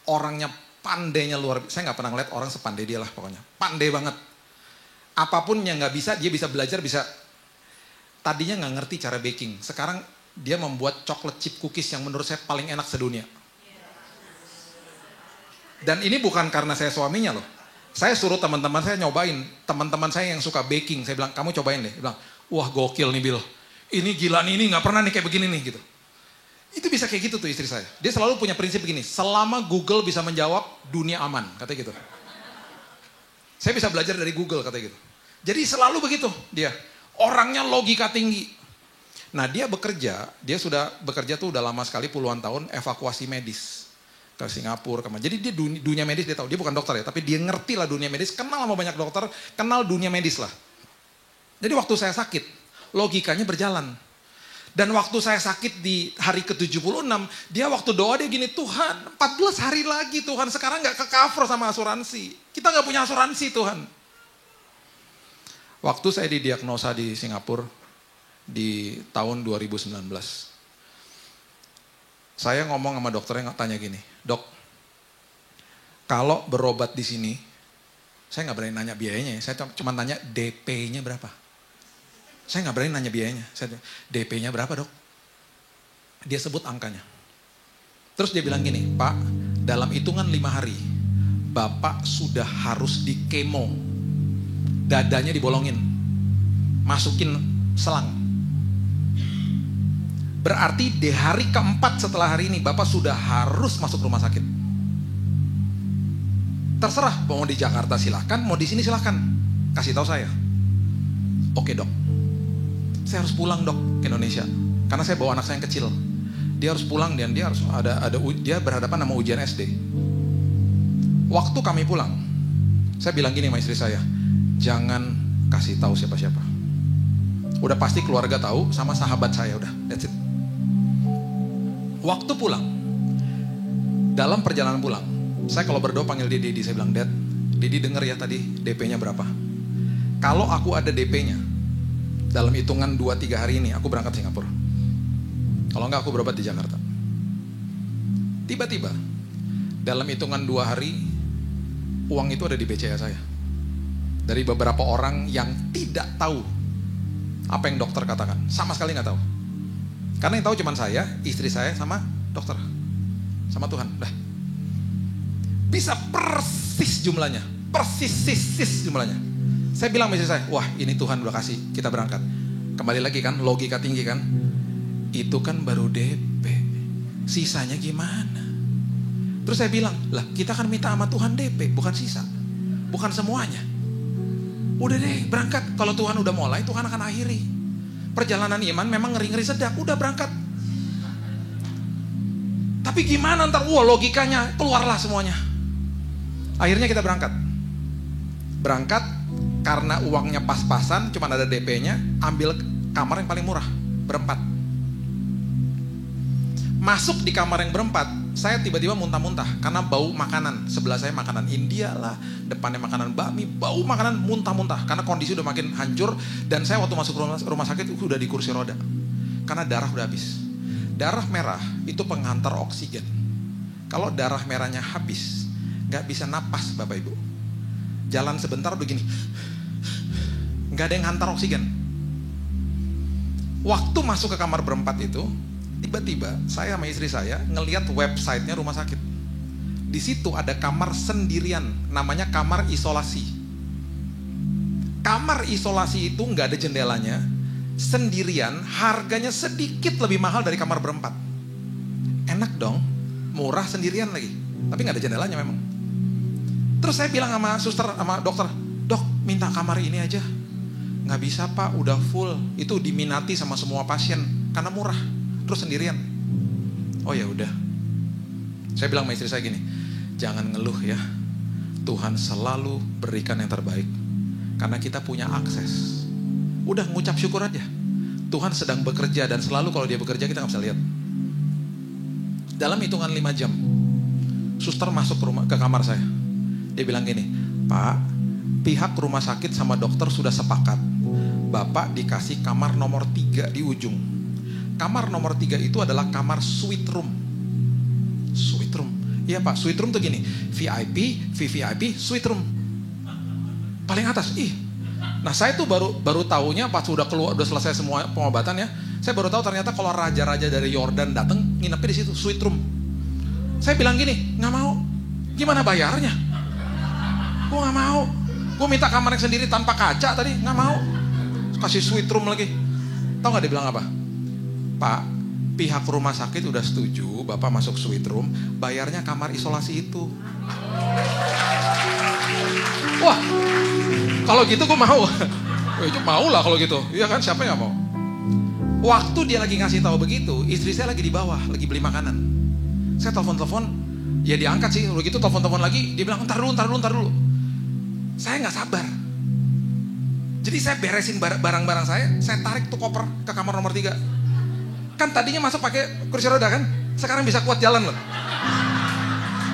B: Orangnya pandainya luar biasa. Saya gak pernah ngeliat orang sepandai dia lah pokoknya. Pandai banget. Apapun yang gak bisa, dia bisa belajar, bisa. Tadinya gak ngerti cara baking. Sekarang dia membuat chocolate chip cookies yang menurut saya paling enak sedunia. Dan ini bukan karena saya suaminya loh. Saya suruh teman-teman saya nyobain. Teman-teman saya yang suka baking, saya bilang, kamu cobain deh. Dia bilang, wah gokil nih Bill. Ini gila nih, ini gak pernah nih kayak begini nih gitu. Itu bisa kayak gitu tuh istri saya. Dia selalu punya prinsip begini, selama Google bisa menjawab, dunia aman, katanya gitu. Saya bisa belajar dari Google, katanya gitu. Jadi selalu begitu dia. Orangnya logika tinggi. Nah dia sudah bekerja tuh udah lama sekali, puluhan tahun, evakuasi medis. Ke Singapura, jadi dia dunia medis dia tahu. Dia bukan dokter ya, tapi dia ngerti lah dunia medis, kenal sama banyak dokter, kenal dunia medis lah. Jadi waktu saya sakit, logikanya berjalan. Dan waktu saya sakit di hari ke-76, dia waktu doa dia gini, Tuhan 14 hari lagi Tuhan, sekarang gak ke-cover sama asuransi. Kita gak punya asuransi Tuhan. Waktu saya didiagnosa di Singapura, di tahun 2019. Saya ngomong sama dokternya tanya gini, dok, kalau berobat di sini, saya nggak berani nanya biayanya, saya cuma tanya DP-nya berapa. Saya nggak berani nanya biayanya, DP-nya berapa dok? Dia sebut angkanya. Terus dia bilang gini, Pak, dalam hitungan 5 hari, Bapak sudah harus di kemo dadanya dibolongin, masukin selang. Berarti di hari keempat setelah hari ini Bapak sudah harus masuk rumah sakit. Terserah, mau di Jakarta silahkan, mau di sini silahkan. Kasih tahu saya. Oke dok, saya harus pulang dok ke Indonesia karena saya bawa anak saya yang kecil. Dia harus pulang dan dia harus dia berhadapan sama ujian SD. Waktu kami pulang, saya bilang gini sama istri saya, jangan kasih tahu siapa-siapa. Udah pasti keluarga tahu sama sahabat saya, udah, that's it. Waktu pulang, dalam perjalanan pulang, saya kalau berdoa panggil Didi, saya bilang, Dad, Didi denger ya tadi DP-nya berapa. Kalau aku ada DP-nya, dalam hitungan 2-3 hari ini, aku berangkat Singapura. Kalau enggak, aku berobat di Jakarta. Tiba-tiba, dalam hitungan 2 hari, uang itu ada di BCA saya. Dari beberapa orang yang tidak tahu apa yang dokter katakan. Sama sekali nggak tahu. Karena yang tahu cuma saya, istri saya, sama dokter. Sama Tuhan, dah. Bisa persis jumlahnya, persis jumlahnya. Saya bilang sama istri saya, wah ini Tuhan udah kasih, kita berangkat. Kembali lagi kan, logika tinggi kan. Itu kan baru DP, sisanya gimana? Terus saya bilang, lah kita kan minta sama Tuhan DP, bukan sisa, bukan semuanya. Udah deh berangkat, kalau Tuhan udah mulai, Tuhan akan akhiri. Perjalanan iman memang ngeri-ngeri sedap, udah berangkat. Tapi gimana ntar, logikanya keluarlah semuanya. Akhirnya kita berangkat. Berangkat karena uangnya pas-pasan, cuma ada DP-nya, ambil kamar yang paling murah, berempat. Masuk di kamar yang berempat, saya tiba-tiba muntah-muntah karena bau makanan. Sebelah saya makanan India lah, depannya makanan bakmi, bau makanan muntah-muntah karena kondisi udah makin hancur. Dan saya waktu masuk rumah sakit udah di kursi roda karena darah udah habis. Darah merah itu penghantar oksigen. Kalau darah merahnya habis, gak bisa napas Bapak Ibu. Jalan sebentar begini, gak ada yang hantar oksigen. Waktu masuk ke kamar berempat itu, tiba-tiba saya sama istri saya ngelihat websitenya rumah sakit. Di situ ada kamar sendirian, namanya kamar isolasi. Kamar isolasi itu nggak ada jendelanya, sendirian, harganya sedikit lebih mahal dari kamar berempat. Enak dong, murah sendirian lagi, tapi nggak ada jendelanya memang. Terus saya bilang sama suster, sama dokter, dok minta kamar ini aja. Nggak bisa pak, udah full. Itu diminati sama semua pasien karena murah. Terus sendirian. Oh ya udah. Saya bilang sama istri saya gini, jangan ngeluh ya. Tuhan selalu berikan yang terbaik. Karena kita punya akses. Udah ngucap syukur aja. Tuhan sedang bekerja dan selalu kalau dia bekerja kita nggak bisa lihat. Dalam hitungan 5 jam, suster masuk ke kamar saya. Dia bilang gini, Pak, pihak rumah sakit sama dokter sudah sepakat. Bapak dikasih kamar nomor 3 di ujung. Kamar nomor 3 itu adalah kamar suite room. Suite room. Iya Pak, suite room tuh gini, VIP, VVIP, suite room. Paling atas. Nah saya tuh baru taunya pas udah selesai semua pengobatan ya. Saya baru tahu ternyata kalau raja-raja dari Yordan datang nginepnya di situ, suite room. Saya bilang gini, nggak mau. Gimana bayarnya? Gue nggak mau. Gue minta kamar yang sendiri tanpa kaca tadi, nggak mau. Kasih suite room lagi. Tahu nggak dia bilang apa? Pak, pihak rumah sakit udah setuju Bapak masuk suite room, bayarnya kamar isolasi itu. Wah, kalau gitu gue mau. Itu mau lah kalau gitu. Iya kan, siapa yang gak mau? Waktu dia lagi ngasih tahu begitu, istri saya lagi di bawah, lagi beli makanan. Saya telepon, ya diangkat sih. Lalu gitu telepon lagi, dia bilang ntar dulu. Saya nggak sabar. Jadi saya beresin barang-barang saya tarik tuh koper ke kamar nomor 3. Kan tadinya masuk pakai kursi roda kan, sekarang bisa kuat jalan loh.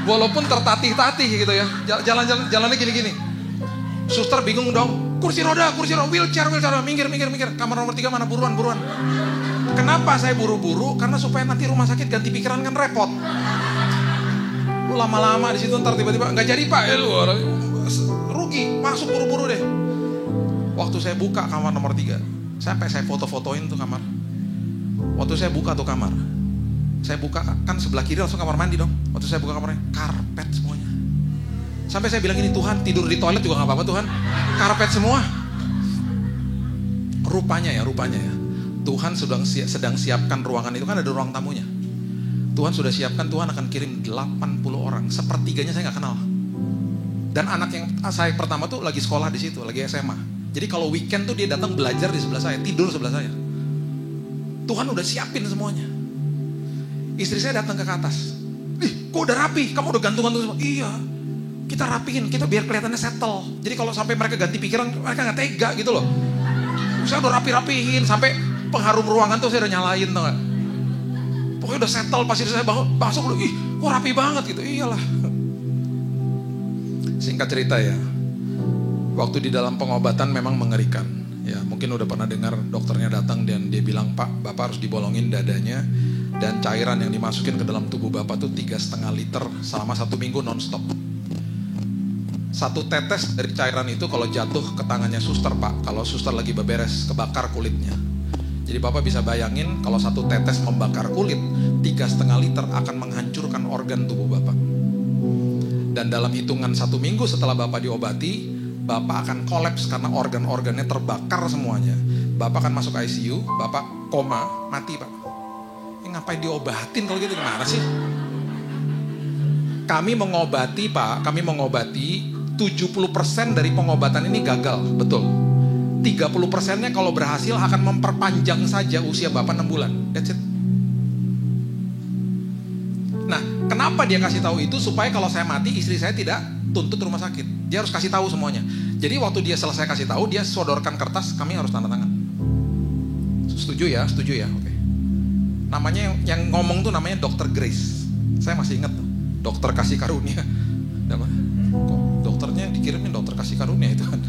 B: Walaupun tertatih-tatih gitu ya, jalannya gini-gini. Suster bingung dong, kursi roda, wheelchair, minggir. Kamar nomor 3 mana, buruan. Kenapa saya buru-buru? Karena supaya nanti rumah sakit ganti pikiran kan repot. Lu lama-lama di situ ntar tiba-tiba nggak jadi pak, ya lu rugi, masuk buru-buru deh. Waktu saya buka kamar nomor 3, sampai saya foto-fotoin tuh kamar. Waktu saya buka tuh kamar, saya buka kan sebelah kiri langsung kamar mandi dong. Waktu saya buka kamarnya, karpet semuanya. Sampai saya bilang ini, Tuhan tidur di toilet juga gak apa-apa Tuhan. Karpet semua. Rupanya ya, Tuhan sedang siapkan ruangan itu, kan ada ruang tamunya. Tuhan sudah siapkan, Tuhan akan kirim 80 orang. Sepertiganya saya gak kenal. Dan anak yang saya pertama tuh lagi sekolah di situ, lagi SMA. Jadi kalau weekend tuh dia datang belajar di sebelah saya, tidur sebelah saya. Tuhan udah siapin semuanya. Istri saya datang ke atas. Kok udah rapi? Kamu udah gantung-gantung semua? Iya. Kita rapiin, kita biar kelihatannya settle. Jadi kalau sampai mereka ganti pikiran, mereka gak tega gitu loh. Saya udah rapi-rapihin, sampai pengharum ruangan tuh saya udah nyalain, tau gak? Pokoknya udah settle, pas saya masuk udah, kok rapi banget gitu. Iyalah. Singkat cerita ya, waktu di dalam pengobatan memang mengerikan. Ya, mungkin udah pernah dengar dokternya datang dan dia bilang, Pak, Bapak harus dibolongin dadanya. Dan cairan yang dimasukin ke dalam tubuh Bapak tuh 3,5 liter selama 1 minggu non-stop. 1 tetes dari cairan itu kalau jatuh ke tangannya suster, Pak, kalau suster lagi beberes, kebakar kulitnya. Jadi Bapak bisa bayangin kalau 1 tetes membakar kulit, 3,5 liter akan menghancurkan organ tubuh Bapak. Dan dalam hitungan 1 minggu setelah Bapak diobati, Bapak akan kolaps karena organ-organnya terbakar semuanya. Bapak akan masuk ICU, Bapak koma, mati Pak. Ngapain diobatin kalau gitu, gimana sih? Kami mengobati Pak, 70% dari pengobatan ini gagal, betul. 30%-nya kalau berhasil akan memperpanjang saja usia Bapak 6 bulan. That's it. Nah, kenapa dia kasih tahu itu? Supaya kalau saya mati, istri saya tidak tuntut rumah sakit. Dia harus kasih tahu semuanya. Jadi waktu dia selesai kasih tahu, dia sodorkan kertas, kami harus tanda tangan. Setuju ya, oke. Namanya yang ngomong tuh namanya Dr. Grace. Saya masih ingat tuh, dokter kasih karunia. Kok dokternya dikirimin dokter kasih karunia itu kan.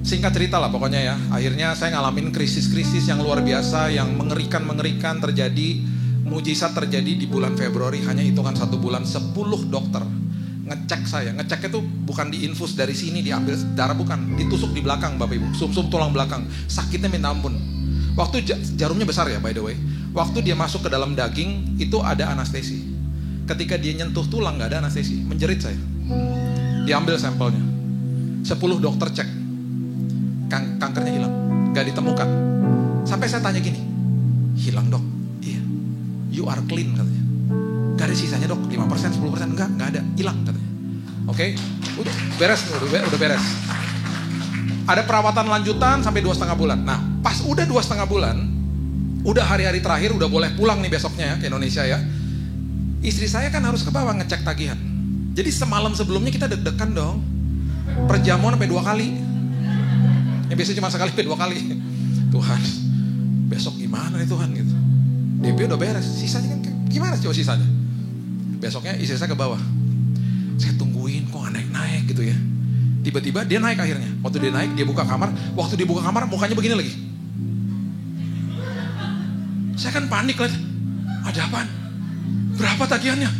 B: Singkat cerita lah pokoknya ya. Akhirnya saya ngalamin krisis-krisis yang luar biasa, yang mengerikan terjadi. Mujizat terjadi di bulan Februari, hanya hitungan 1 bulan 10 dokter ngecek saya. Ngeceknya tuh bukan diinfus dari sini diambil darah, bukan, ditusuk di belakang Bapak Ibu, sumsum tulang belakang. Sakitnya minta ampun. Waktu jarumnya besar ya by the way. Waktu dia masuk ke dalam daging itu ada anestesi. Ketika dia nyentuh tulang nggak ada anestesi, menjerit saya. Diambil sampelnya. 10 dokter cek, kankernya hilang, nggak ditemukan. Sampai saya tanya gini, hilang dok? Iya. You are clean katanya. Gak ada sisanya dok, 5%, 10%, enggak ada, hilang katanya. Oke, udah beres. Ada perawatan lanjutan sampai 2,5 bulan. Nah, pas udah 2,5 bulan, udah hari-hari terakhir, udah boleh pulang nih besoknya ya ke Indonesia ya. Istri saya kan harus ke bawah ngecek tagihan. Jadi semalam sebelumnya kita deg-degan dong. Perjamuan sampai 2 kali. Yang biasanya cuma sekali, sampai 2 kali. Tuhan, besok gimana nih Tuhan gitu. DP udah beres, sisanya kan gimana coba sisanya? Besoknya istri saya ke bawah. Saya tungguin kok gak naik-naik gitu ya. Tiba-tiba dia naik akhirnya. Waktu dia naik, dia buka kamar. Waktu dia buka kamar, mukanya begini lagi. Saya kan panik lah. Ada apaan? Berapa tagihannya?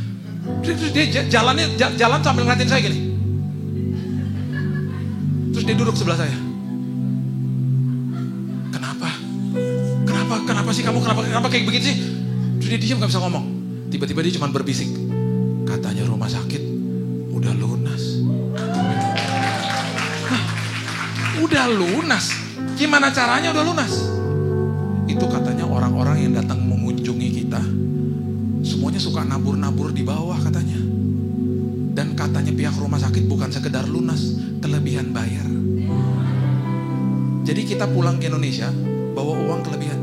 B: Dia jalan sambil ngeliatin saya gini. Terus dia duduk sebelah saya. Kenapa sih kamu? Kenapa kayak begitu sih? Terus dia diam gak bisa ngomong. Tiba-tiba dia cuma berbisik. Katanya rumah sakit udah lunas. Udah lunas? Gimana caranya udah lunas? Itu katanya orang-orang yang datang mengunjungi kita, semuanya suka nabur-nabur di bawah katanya. Dan katanya pihak rumah sakit bukan sekedar lunas, kelebihan bayar. Jadi kita pulang ke Indonesia, bawa uang kelebihan.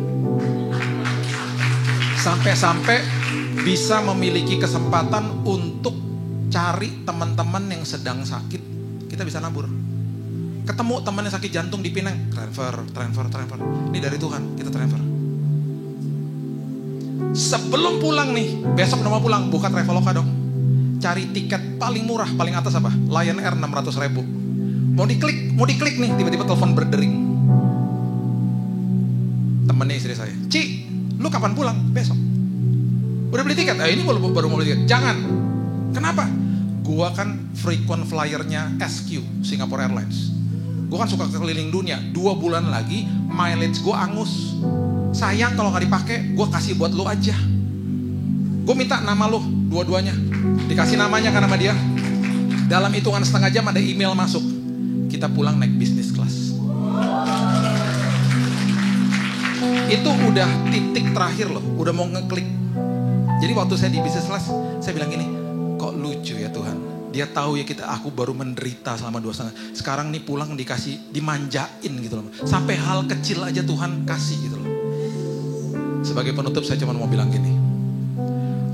B: Sampai-sampai bisa memiliki kesempatan untuk cari teman-teman yang sedang sakit, kita bisa nabur. Ketemu teman yang sakit jantung di Pinang, transfer. Ini dari Tuhan, kita transfer. Sebelum pulang nih, besok udah mau pulang, buka Traveloka dong. Cari tiket paling murah, paling atas apa? Lion Air 600.000. Mau diklik nih, tiba-tiba telepon berdering. Temennya istri saya, Ci, lu kapan pulang? Besok. Udah beli tiket? Ini baru mau beli tiket. Jangan. Kenapa? Gua kan frequent flyernya SQ, Singapore Airlines. Gua kan suka keliling dunia. 2 bulan lagi mileage gua angus. Sayang kalau gak dipakai, gua kasih buat lu aja. Gua minta nama lu dua-duanya. Dikasih namanya kan nama dia. Dalam hitungan setengah jam ada email masuk. Kita pulang naik business class. Itu udah titik terakhir loh, udah mau ngeklik. Jadi waktu saya di business class, saya bilang gini, kok lucu ya Tuhan. Dia tahu ya aku baru menderita selama 2,5. Sekarang nih pulang dikasih, dimanjain gitu loh. Sampai hal kecil aja Tuhan kasih gitu loh. Sebagai penutup saya cuma mau bilang gini.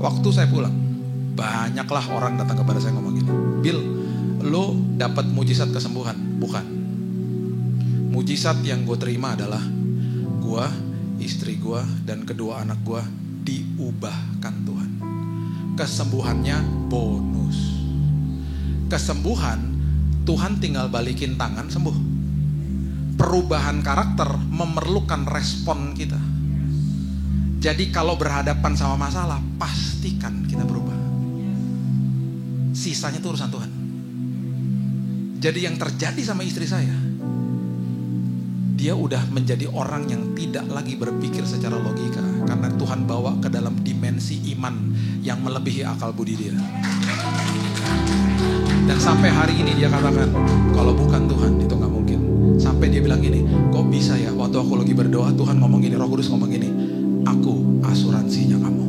B: Waktu saya pulang, banyaklah orang datang kepada saya ngomong gini, Bill, lo dapat mujizat kesembuhan? Bukan. Mujizat yang gue terima adalah gue, istri gue, dan kedua anak gue diubahkan Tuhan. Kesembuhannya bonus. Kesembuhan, Tuhan tinggal balikin tangan sembuh. Perubahan karakter memerlukan respon kita. Jadi kalau berhadapan sama masalah, pastikan kita berubah. Sisanya itu urusan Tuhan. Jadi yang terjadi sama istri saya, dia udah menjadi orang yang tidak lagi berpikir secara logika. Karena Tuhan bawa ke dalam dimensi iman yang melebihi akal budi dia. Dan sampai hari ini dia katakan, kalau bukan Tuhan itu gak mungkin. Sampai dia bilang gini, kok bisa ya waktu aku lagi berdoa Tuhan ngomong gini, Roh Kudus ngomong gini, aku asuransinya kamu.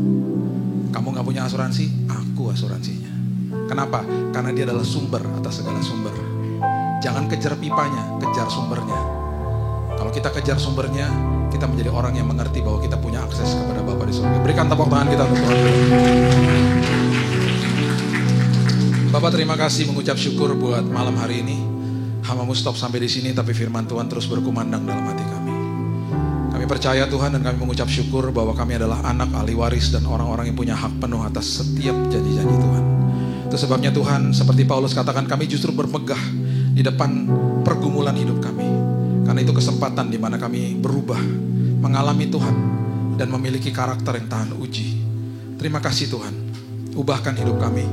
B: Kamu gak punya asuransi, aku asuransinya. Kenapa? Karena dia adalah sumber atas segala sumber. Jangan kejar pipanya, kejar sumbernya. Kalau kita kejar sumbernya, kita menjadi orang yang mengerti bahwa kita punya akses kepada Bapa di surga. Berikan tepuk tangan kita untuk Tuhan. Bapak terima kasih, mengucap syukur buat malam hari ini. Hamba-Mu stop sampai di sini, tapi firman Tuhan terus berkumandang dalam hati kami. Kami percaya Tuhan dan kami mengucap syukur bahwa kami adalah anak ahli waris dan orang-orang yang punya hak penuh atas setiap janji-janji Tuhan. Itu sebabnya Tuhan, seperti Paulus katakan, kami justru bermegah di depan pergumulan hidup kami. Karena itu kesempatan di mana kami berubah, mengalami Tuhan, dan memiliki karakter yang tahan uji. Terima kasih Tuhan, ubahkan hidup kami.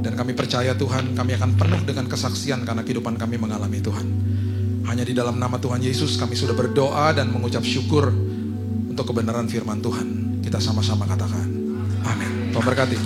B: Dan kami percaya Tuhan, kami akan penuh dengan kesaksian karena kehidupan kami mengalami Tuhan. Hanya di dalam nama Tuhan Yesus kami sudah berdoa dan mengucap syukur untuk kebenaran firman Tuhan. Kita sama-sama katakan, amin. Tuhan berkati.